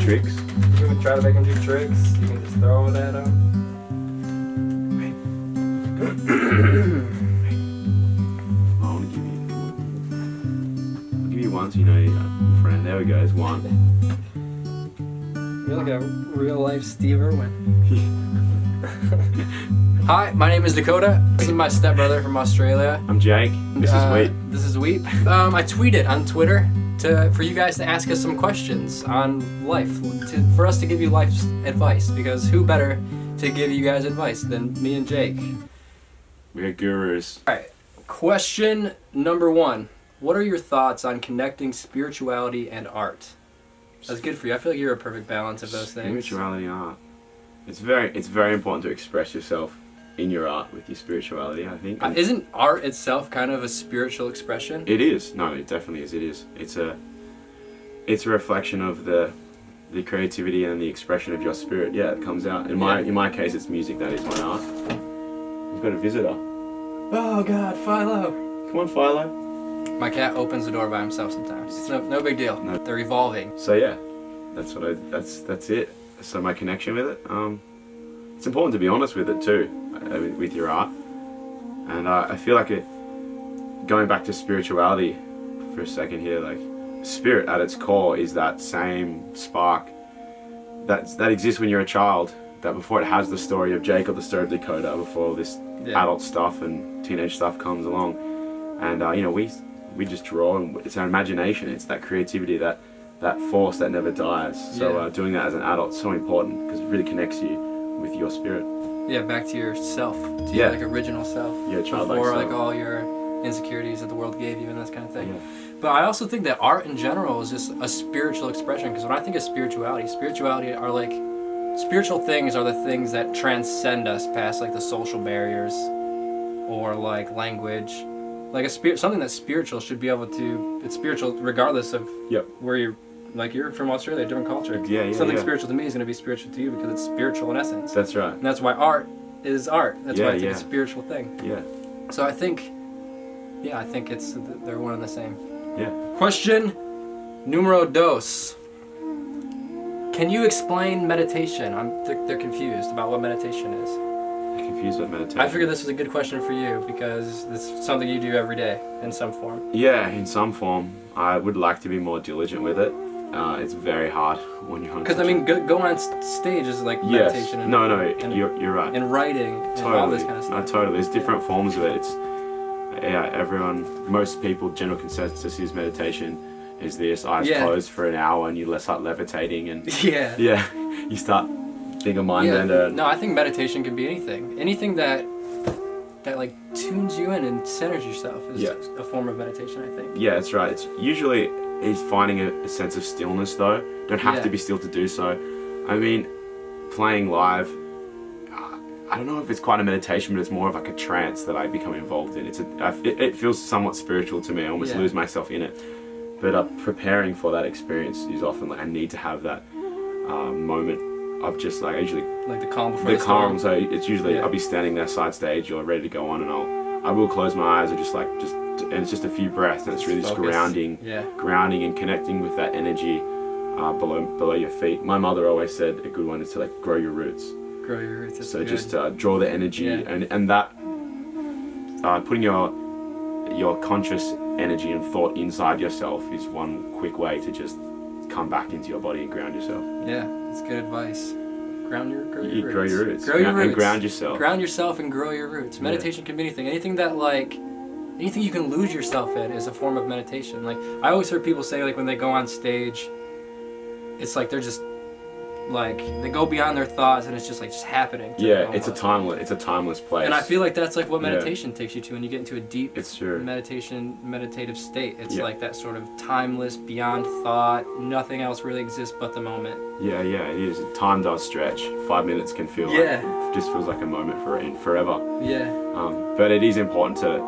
tricks. You can try to make them do tricks. You can just throw it at them. I want to give you one so you know your friend. There we go, there's one. You're like a real life Steve Irwin. Hi, my name is Dakota. This is my stepbrother from Australia. I'm Jake. This is Wheat. This is Wheat. I tweeted on Twitter for you guys to ask us some questions on life, for us to give you life advice, because who better to give you guys advice than me and Jake? We're gurus. Alright, question number 1. What are your thoughts on connecting spirituality and art? That's good for you. I feel like you're a perfect balance of those things. Spirituality and art. It's very important to express yourself in your art with your spirituality, I think. Isn't art itself kind of a spiritual expression? It is. No, it definitely is. It is. It's a reflection of the creativity and the expression of your spirit. Yeah, it comes out. In my case, it's music. That is my art. We've got a visitor. Oh God, Philo! Come on, Philo. My cat opens the door by himself sometimes. It's no big deal. No. They're evolving. So yeah, that's it. So my connection with it. It's important to be honest with it too, with your art. And I feel like going back to spirituality for a second here, like spirit at its core is that same spark that exists when you're a child, that before it has the story of Jacob, the story of Dakota, before all this adult stuff and teenage stuff comes along. And we just draw, and it's our imagination, it's that creativity, that force that never dies. So doing that as an adult is so important, because it really connects you with your spirit. Yeah, back to yourself, to your like original self. Yeah, childlike before self. like all your insecurities that the world gave you and that kind of thing. Yeah. But I also think that art in general is just a spiritual expression, because when I think of spirituality are like, spiritual things are the things that transcend us past like the social barriers or like language. Like something that's spiritual should be able to, it's spiritual regardless of where you're, like you're from Australia, different culture. Something spiritual to me is going to be spiritual to you because it's spiritual in essence. That's right. And that's why art is art. That's why I think it's a spiritual thing. Yeah. So I think they're one and the same. Yeah. Question numero dos. Can you explain meditation? They're confused about what meditation is. They're confused about meditation. I figured this was a good question for you because this is something you do every day in some form. Yeah, in some form. I would like to be more diligent with it. It's very hard when you're on. Because going on stage is like meditation. Yes. You're right. And writing and all this kind of stuff. No, totally. There's different forms of it. It's most people, general consensus is meditation is this, eyes closed for an hour and you start levitating and you start being a mind bender. No, I think meditation can be anything. Anything that like tunes you in and centers yourself is a form of meditation, I think. Yeah, that's right. It's usually finding a sense of stillness though. Don't have to be still to do so. I mean, playing live, I don't know if it's quite a meditation, but it's more of like a trance that I become involved in. It feels somewhat spiritual to me. I almost lose myself in it. But preparing for that experience is often like I need to have that moment of just like usually like the calm before the calm. So it's usually I'll be standing there side stage or ready to go on, and I will close my eyes or and it's just a few breaths, and it's really just grounding and connecting with that energy below your feet. My mother always said a good one is to like grow your roots. Grow your roots. That's so good. Just draw the energy and that putting your conscious energy and thought inside yourself is one quick way to just come back into your body and ground yourself. Yeah, that's good advice. Grow your roots. Grow your roots. Grow your roots. And ground yourself. Ground yourself and grow your roots. Meditation can be anything. Anything you can lose yourself in is a form of meditation. Like I always heard people say, like when they go on stage, it's like they're just like they go beyond their thoughts and it's just happening. It's a timeless place. And I feel like that's like what meditation takes you to when you get into a deep meditative state. It's like that sort of timeless, beyond thought, nothing else really exists but the moment. Yeah, it is. Time does stretch. 5 minutes can feel like it just feels like a moment forever. Yeah. But it is important to,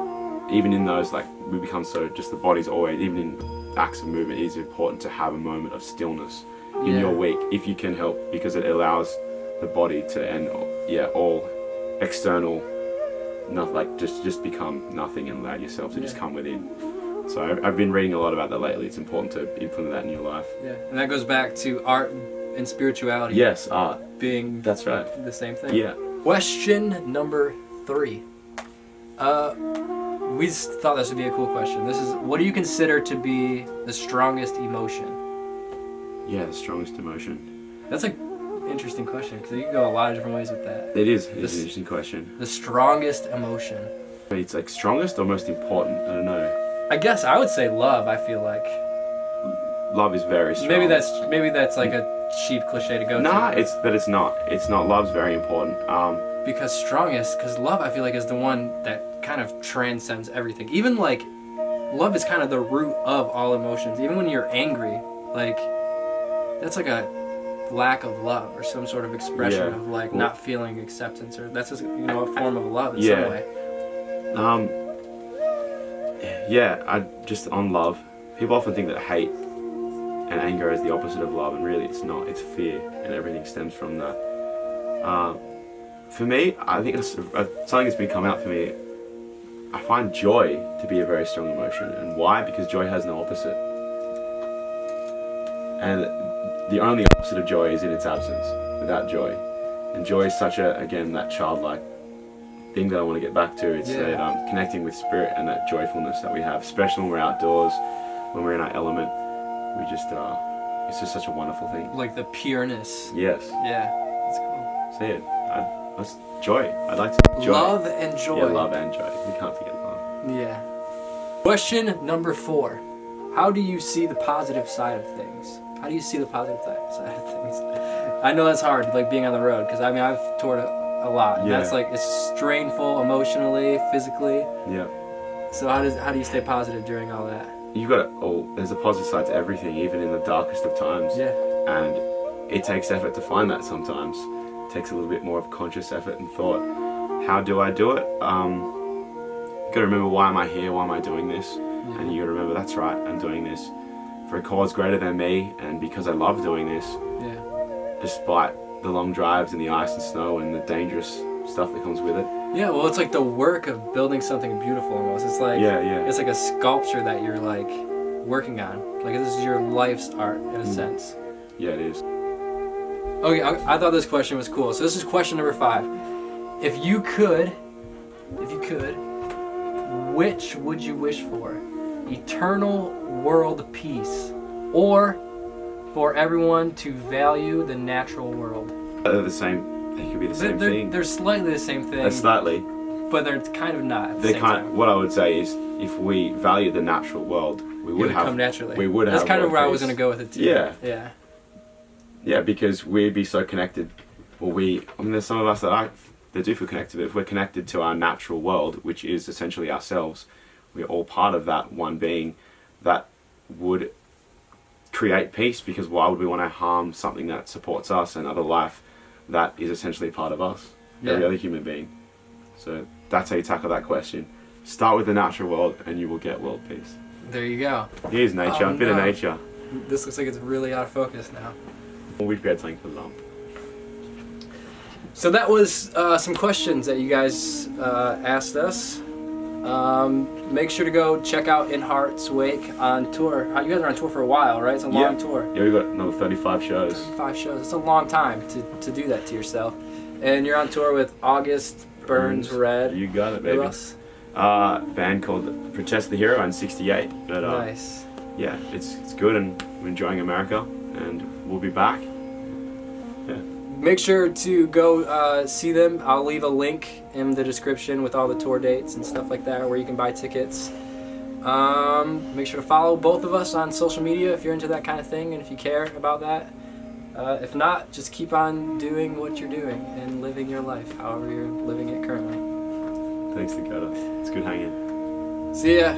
even in those, like we become so just the body's always, even in acts of movement, it is important to have a moment of stillness in your week if you can help, because it allows the body to end all external just become nothing and allow yourself to just come within. So I've been reading a lot about that lately. It's important to implement that in your life. Yeah, and that goes back to art and spirituality Yes, art. being That's right. the same thing. Yeah. Question number 3. We thought this would be a cool question. This is, what do you consider to be the strongest emotion? Yeah, the strongest emotion. That's an interesting question because you can go a lot of different ways with that. It is. It's an interesting question. The strongest emotion. It's like strongest or most important? I don't know. I guess I would say love. I feel like Love is very strong. maybe that's like a cheap cliche to go Nah, to. it's not. It's not. Love's very important. Because strongest, because love I feel like is the one that kind of transcends everything. Even like love is kind of the root of all emotions. Even when you're angry, like that's like a lack of love or some sort of expression of like not feeling acceptance, or that's just, a form of love in some way. I just on love. People often think that hate and anger is the opposite of love, and really it's not. It's fear, and everything stems from that. For me, I think it's something that's been coming out for me. I find joy to be a very strong emotion, and why? Because joy has no opposite, and the only opposite of joy is in its absence. Without joy, and joy is such that childlike thing that I want to get back to. It's that connecting with spirit and that joyfulness that we have, especially when we're outdoors, when we're in our element. We just it's just such a wonderful thing. Like the pureness. Yes. Yeah, that's cool. Say it. That's joy. I'd like to joy. Love and joy. Yeah, love and joy. We can't forget love. Yeah. Question number 4. How do you see the positive side of things? How do you see the positive side of things? I know that's hard, like being on the road, because I've toured a lot, and that's like, it's strainful emotionally, physically. Yeah. So how do you stay positive during all that? You've got there's a positive side to everything, even in the darkest of times. Yeah. And it takes effort to find that sometimes. It takes a little bit more of conscious effort and thought. How do I do it? You gotta remember, why am I here? Why am I doing this? Yeah. And you gotta remember, that's right, I'm doing this for a cause greater than me, and because I love doing this. Yeah. Despite the long drives and the ice and snow and the dangerous stuff that comes with it. Yeah, well, it's like the work of building something beautiful almost. It's like it's like a sculpture that you're like working on. Like this is your life's art in a sense. Yeah, it is. Okay, I thought this question was cool. So this is question number 5. If you could, which would you wish for? Eternal world peace, or for everyone to value the natural world? They're the same. They could be the same thing. They're slightly the same thing. Slightly. But they're kind of not at the same time. What I would say is, if we value the natural world, we would have come naturally. We would That's have. kind of where I was peace. going to go with it too. Yeah. Yeah. Yeah, because we'd be so connected. Well, there's some of us that do feel connected. If we're connected to our natural world, which is essentially ourselves, we're all part of that one being. That would create peace, because why would we want to harm something that supports us and other life that is essentially part of us, every other human being? So that's how you tackle that question. Start with the natural world and you will get world peace. There you go. Here's nature, a bit of nature. This looks like it's really out of focus now. We've got something for lump. So that was some questions that you guys asked us. Make sure to go check out In Heart's Wake on tour. You guys are on tour for a while, right? It's a long tour. Yeah, we've got another 35 shows. 35 shows. It's a long time to do that to yourself. And you're on tour with August Burns Red. You got it, baby. Who else? Band called Protest the Hero and 68. But, nice. Yeah, it's good, and we're enjoying America, and we'll be back. Yeah. Make sure to go see them. I'll leave a link in the description with all the tour dates and stuff like that, where you can buy tickets. Make sure to follow both of us on social media if you're into that kind of thing and if you care about that. If not, just keep on doing what you're doing and living your life however you're living it currently. Thanks, Dakota. It's good hanging. See ya.